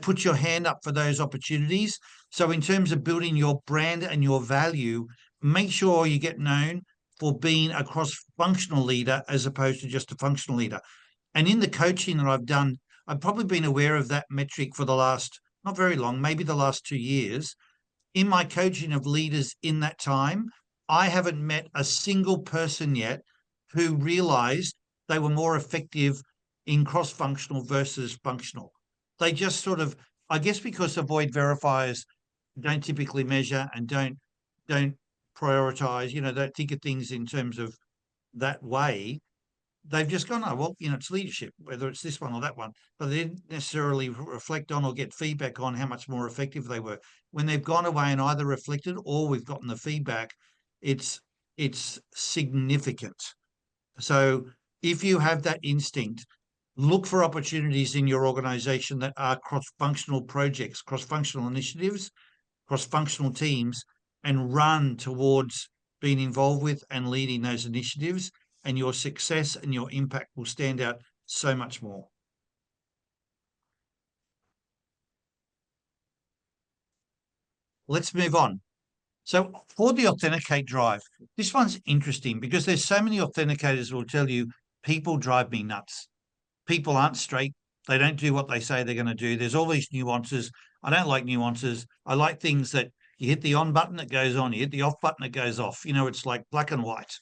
Put your hand up for those opportunities. So in terms of building your brand and your value, make sure you get known for being a cross-functional leader as opposed to just a functional leader. And in the coaching that I've done, I've probably been aware of that metric for the last, not very long, maybe the last 2 years. In my coaching of leaders in that time, I haven't met a single person yet who realized they were more effective in cross-functional versus functional. They just sort of, I guess because avoid verifiers don't typically measure and don't prioritize, don't think of things in terms of that way. They've just gone, oh, well, it's leadership, whether it's this one or that one, but they didn't necessarily reflect on or get feedback on how much more effective they were. When they've gone away and either reflected or we've gotten the feedback, it's significant. So if you have that instinct, look for opportunities in your organization that are cross-functional projects, cross-functional initiatives, cross-functional teams, and run towards being involved with and leading those initiatives, and your success and your impact will stand out so much more. Let's move on. So for the Authenticate drive, this one's interesting because there's so many authenticators who will tell you, people drive me nuts. People aren't straight. They don't do what they say they're going to do. There's all these nuances. I don't like nuances. I like things that you hit the on button, it goes on. You hit the off button, it goes off. It's like black and white.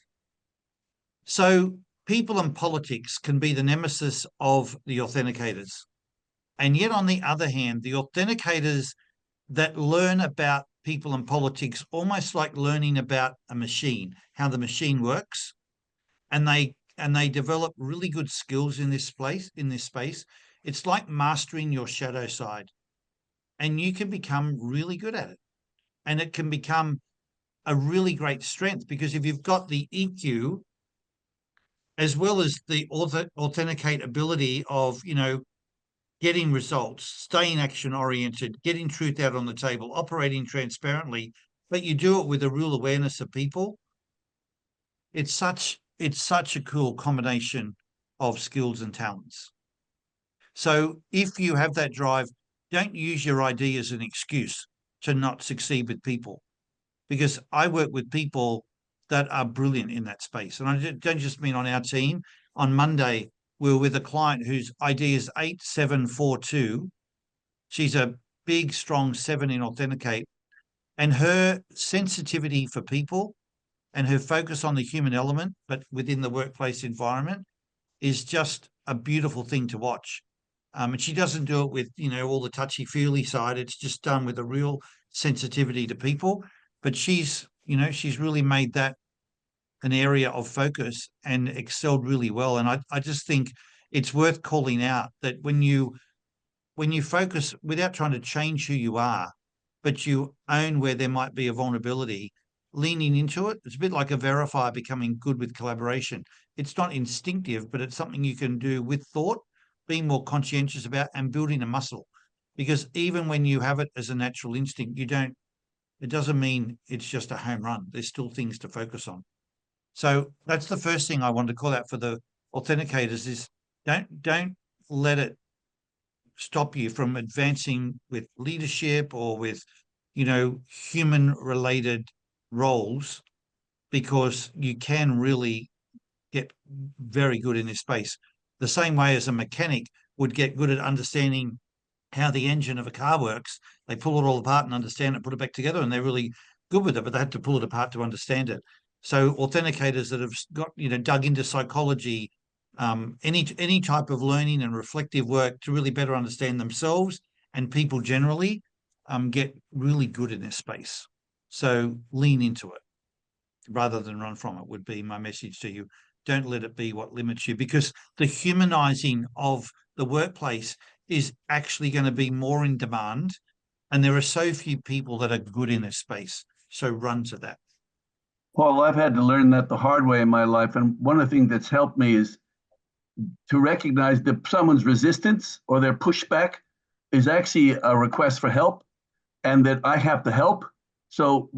So people and politics can be the nemesis of the authenticators. And yet, on the other hand, the authenticators that learn about people and politics, almost like learning about a machine, how the machine works, and they develop really good skills in this space. It's like mastering your shadow side, and you can become really good at it. And it can become a really great strength, because if you've got the EQ as well as the authenticate ability of, getting results, staying action oriented, getting truth out on the table, operating transparently, but you do it with a real awareness of people, it's such it's such a cool combination of skills and talents. So if you have that drive, don't use your ID as an excuse to not succeed with people, because I work with people that are brilliant in that space. And I don't just mean on our team. On Monday, we were with a client whose ID is 8742. She's a big, strong 7 in Authenticate. And her sensitivity for people and her focus on the human element, but within the workplace environment, is just a beautiful thing to watch. And she doesn't do it with, all the touchy-feely side. It's just done with a real sensitivity to people. But she's really made that an area of focus and excelled really well. And I just think it's worth calling out that when you focus without trying to change who you are, but you own where there might be a vulnerability, leaning into it. It's a bit like a verifier becoming good with collaboration. It's not instinctive, but it's something you can do with thought, being more conscientious about, and building a muscle. Because even when you have it as a natural instinct, it doesn't mean it's just a home run. There's still things to focus on. So that's the first thing I wanted to call out for the authenticators is don't let it stop you from advancing with leadership or with, human related roles, because you can really get very good in this space. The same way as a mechanic would get good at understanding how the engine of a car works. They pull it all apart and understand it, put it back together, and they're really good with it, but they have to pull it apart to understand it. So authenticators that have got, dug into psychology, any type of learning and reflective work to really better understand themselves and people generally, get really good in this space. So lean into it rather than run from it would be my message to you. Don't let it be what limits you, because the humanizing of the workplace is actually going to be more in demand. And there are so few people that are good in this space. So run to that. Paul, I've had to learn that the hard way in my life. And one of the things that's helped me is to recognize that someone's resistance or their pushback is actually a request for help, and that I have to help. So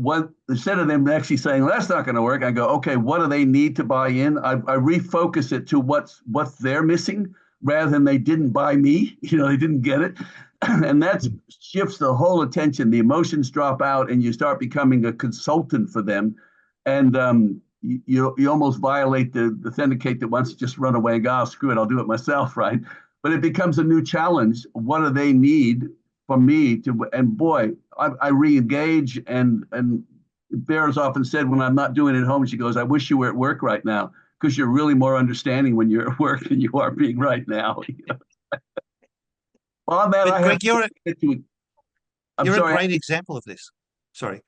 instead of them actually saying, well, that's not going to work, I go, okay, what do they need to buy in? I refocus it to what's they're missing, rather than they didn't buy me, they didn't get it. And that shifts the whole attention. The emotions drop out and you start becoming a consultant for them. And you almost violate the authenticate that wants to just run away and go, oh, screw it, I'll do it myself, right? But it becomes a new challenge. What do they need from me to? And boy, I re-engage. And Bear's often said, when I'm not doing it at home, she goes, I wish you were at work right now, because you're really more understanding when you're at work than you are being right now. Well, man, Greg, you're a great example of this. Sorry.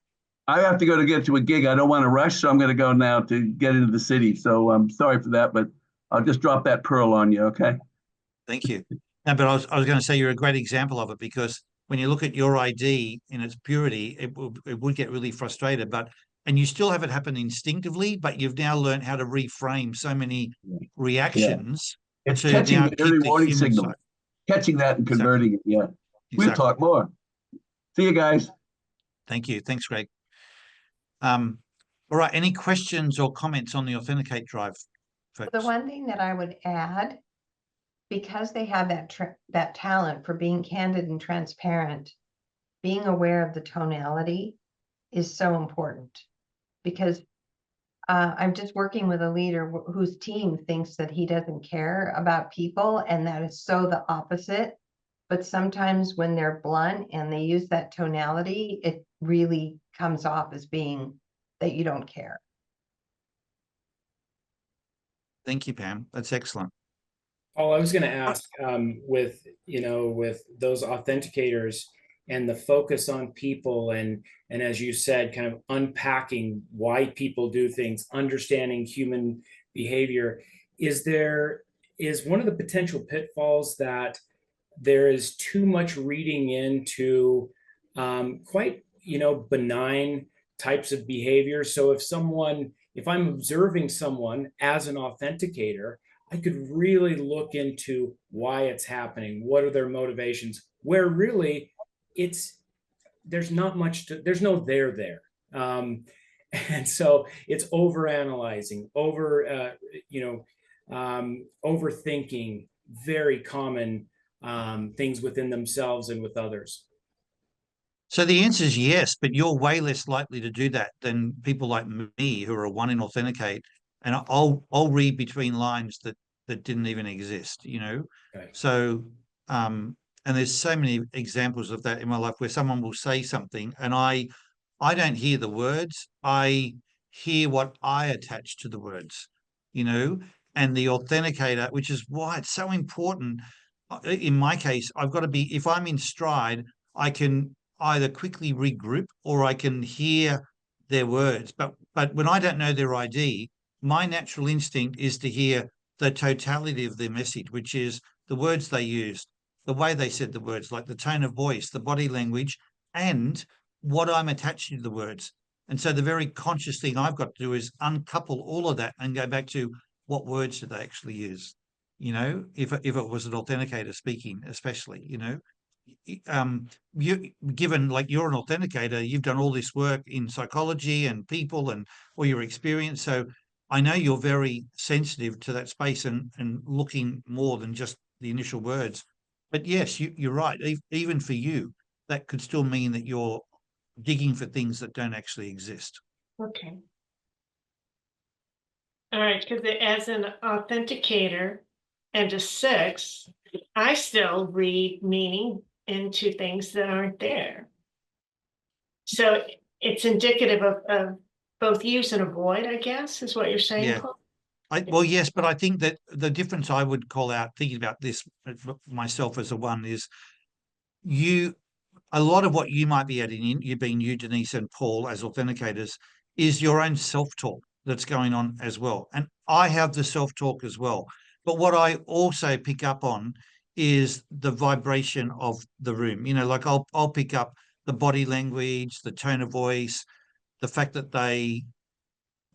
I have to go to get to a gig. I don't want to rush, so I'm going to go now to get into the city. So I'm sorry for that, but I'll just drop that pearl on you, okay? Thank you. No, but I was going to say you're a great example of it, because when you look at your ID in its purity, it would get really frustrated. And you still have it happen instinctively, but you've now learned how to reframe so many reactions. Yeah. It's to catching now the early warning signal, side. catching that and converting it. Yeah. We'll talk more. See you guys. Thank you. Thanks, Greg. All right. Any questions or comments on the Authenticate Drive, folks? The one thing that I would add, because they have that talent for being candid and transparent, being aware of the tonality is so important. Because I'm just working with a leader whose team thinks that he doesn't care about people, and that is so the opposite. But sometimes when they're blunt and they use that tonality, it really comes off as being that you don't care. Thank you, Pam. That's excellent. Oh, I was going to ask, with those authenticators and the focus on people, and as you said, kind of unpacking why people do things, understanding human behavior, is one of the potential pitfalls that there is too much reading into quite benign types of behavior. So if I'm observing someone as an authenticator, I could really look into why it's happening. What are their motivations? Where really there's not much there's no there. And so it's over analyzing, overthinking, very common things within themselves and with others. So the answer is yes, but you're way less likely to do that than people like me who are a one in Authenticate, and I'll read between lines that didn't even exist, you know. Right. So and there's so many examples of that in my life where someone will say something and I don't hear the words, I hear what I attach to the words, you know, and the authenticator, which is why it's so important. In my case, I've got to be, if I'm in stride, I can either quickly regroup or I can hear their words. But when I don't know their ID, my natural instinct is to hear the totality of their message, which is the words they used, the way they said the words, like the tone of voice, the body language, and what I'm attaching to the words. And so the very conscious thing I've got to do is uncouple all of that and go back to what words did they actually use? You know, if it was an authenticator speaking, especially, you know, you given like you're an authenticator, you've done all this work in psychology and people and all your experience. So I know you're very sensitive to that space and looking more than just the initial words. But yes, you're right. Even for you, that could still mean that you're digging for things that don't actually exist. Okay. All right, because as an authenticator and a 6, I still read meaning into things that aren't there. So it's indicative of both use and avoid, I guess, is what you're saying, Yeah. Paul? Well, yes, but I think that the difference I would call out, thinking about this myself as a one, is a lot of what you might be adding in, you being you, Denise, and Paul as authenticators, is your own self-talk that's going on as well. And I have the self-talk as well. But what I also pick up on is the vibration of the room. You know, like I'll pick up the body language, the tone of voice, the fact that they,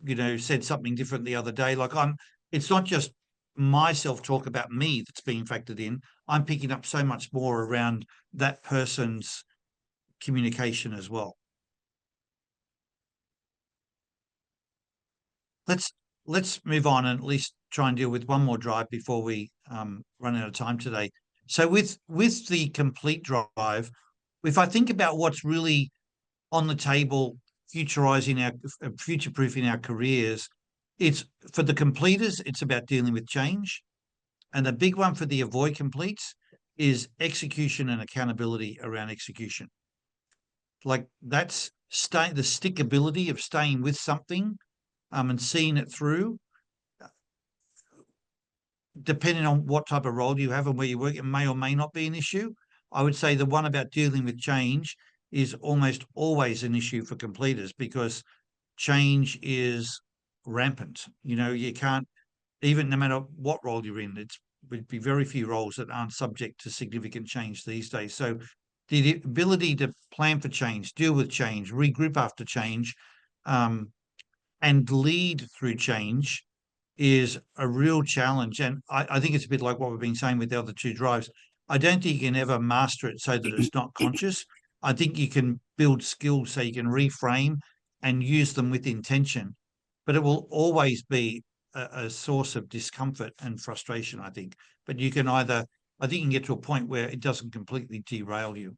you know, said something different the other day. Like it's not just my self-talk about me that's being factored in. I'm picking up so much more around that person's communication as well. Let's move on and at least try and deal with one more drive before we run out of time today. So with the complete drive, if I think about what's really on the table, future-proofing our careers, it's for the completers, it's about dealing with change. And the big one for the avoid completes is execution and accountability around execution. Like that's the stickability of staying with something and seeing it through. Depending on what type of role you have and where you work, it may or may not be an issue. I would say the one about dealing with change is almost always an issue for completers because change is rampant. You know, you can't, even no matter what role you're in, would be very few roles that aren't subject to significant change these days. So the ability to plan for change, deal with change, regroup after change, and lead through change is a real challenge. And I think it's a bit like what we've been saying with the other two drives. I don't think you can ever master it so that it's not conscious. I think you can build skills so you can reframe and use them with intention, but it will always be a source of discomfort and frustration, I think. But you can I think you can get to a point where it doesn't completely derail you.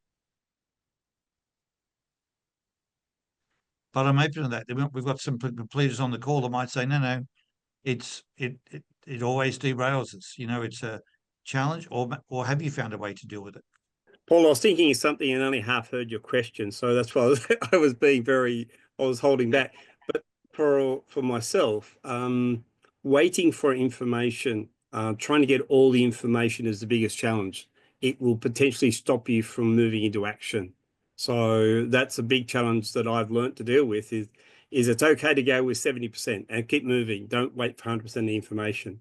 But I'm open to that. We've got some completers on the call that might say, no, it always derails us. You know, it's a challenge, or have you found a way to deal with it? Paul, I was thinking of something and only half heard your question, so that's why I was holding back. But for myself, waiting for information, trying to get all the information is the biggest challenge. It will potentially stop you from moving into action. So that's a big challenge that I've learned to deal with is it's okay to go with 70% and keep moving. Don't wait for 100% of the information.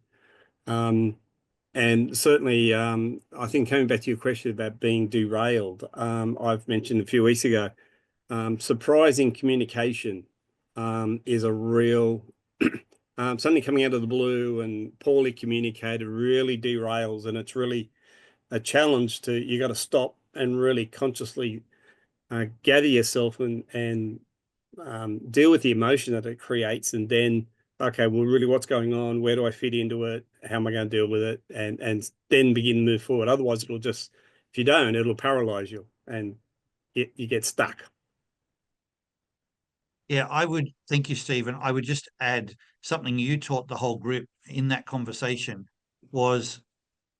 And certainly, I think coming back to your question about being derailed, I've mentioned a few weeks ago, surprising communication is a real, something coming out of the blue and poorly communicated really derails. And it's really a challenge you got to stop and really consciously gather yourself and deal with the emotion that it creates, and then, okay, well, really, what's going on? Where do I fit into it? How am I going to deal with it? And then begin to move forward. Otherwise, it'll just, if you don't, it'll paralyze you and you get stuck. Yeah, thank you, Stephen. I would just add something you taught the whole group in that conversation was,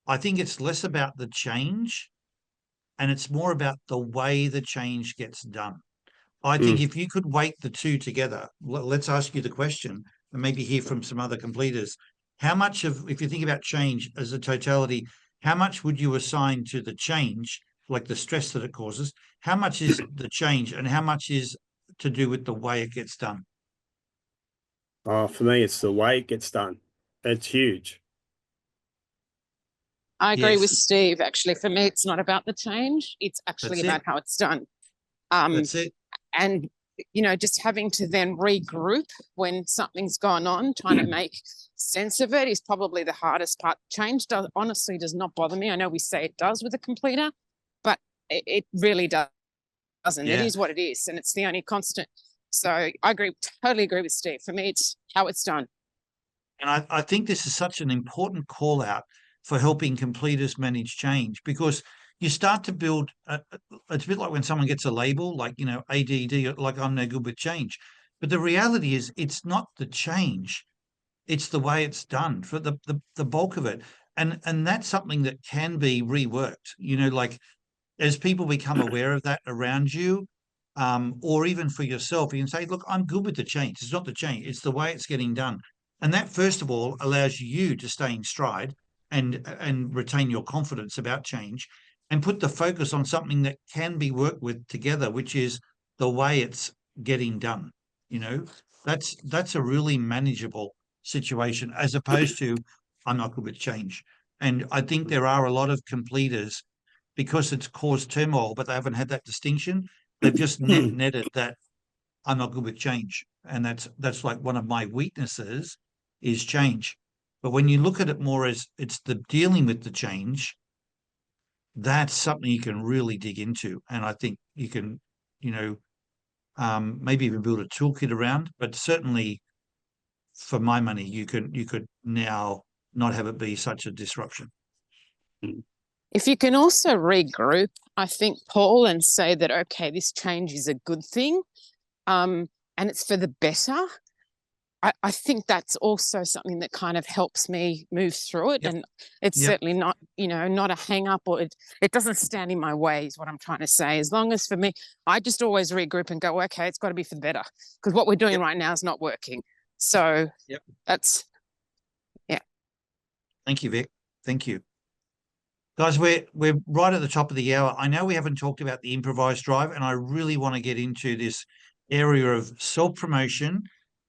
I think it's less about the change and it's more about the way the change gets done. I think if you could weight the two together, let's ask you the question and maybe hear from some other completers. How much if you think about change as a totality, how much would you assign to the change, like the stress that it causes? How much is the change and how much is to do with the way it gets done? For me, it's the way it gets done. It's huge. I agree Yes. with Steve. Actually, for me, it's not about the change. It's actually That's about it. how it's done. That's it. And, you know, just having to then regroup when something's gone on, trying to make sense of it is probably the hardest part. Change honestly does not bother me. I know we say it does with a completer, but it really doesn't. Yeah. It is what it is, and it's the only constant. So I totally agree with Steve. For me, it's how it's done. And I think this is such an important call out for helping completers manage change, because you start to build, it's a bit like when someone gets a label, like, you know, ADD, like I'm no good with change. But the reality is it's not the change, it's the way it's done for the bulk of it. And that's something that can be reworked, you know, like as people become aware of that around you, or even for yourself, you can say, look, I'm good with the change. It's not the change, it's the way it's getting done. And that, first of all, allows you to stay in stride and retain your confidence about change and put the focus on something that can be worked with together, which is the way it's getting done. You know, that's a really manageable situation as opposed to I'm not good with change. And I think there are a lot of completers, because it's caused turmoil, but they haven't had that distinction. They've just netted that I'm not good with change. And that's like one of my weaknesses is change. But when you look at it more as it's the dealing with the change, that's something you can really dig into. And I think you can, you know, maybe even build a toolkit around, but certainly for my money, you could now not have it be such a disruption. If you can also regroup, I think, Paul, and say that, okay, this change is a good thing, and it's for the better. I think that's also something that kind of helps me move through it. Yep. And it's Yep. certainly not, you know, not a hang up, or it doesn't stand in my way is what I'm trying to say. As long as for me, I just always regroup and go, okay, it's got to be for the better, because what we're doing Yep. right now is not working. So Yep. that's, yeah. Thank you, Vic. Thank you. Guys, we're right at the top of the hour. I know we haven't talked about the improvised drive, and I really want to get into this area of self-promotion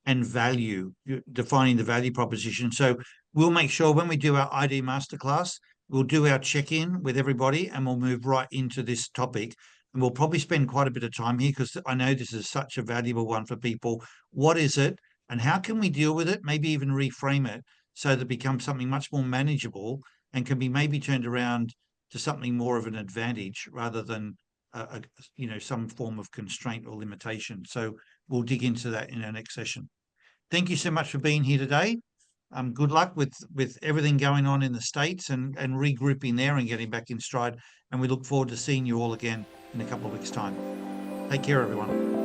and value, defining the value proposition. So we'll make sure when we do our ID masterclass, we'll do our check-in with everybody and we'll move right into this topic. And we'll probably spend quite a bit of time here because I know this is such a valuable one for people. What is it and how can we deal with it? Maybe even reframe it so that it becomes something much more manageable and can be maybe turned around to something more of an advantage rather than you know, some form of constraint or limitation. So we'll dig into that in our next session. Thank you so much for being here today. Good luck with everything going on in the States and regrouping there and getting back in stride. And we look forward to seeing you all again in a couple of weeks' time. Take care, everyone.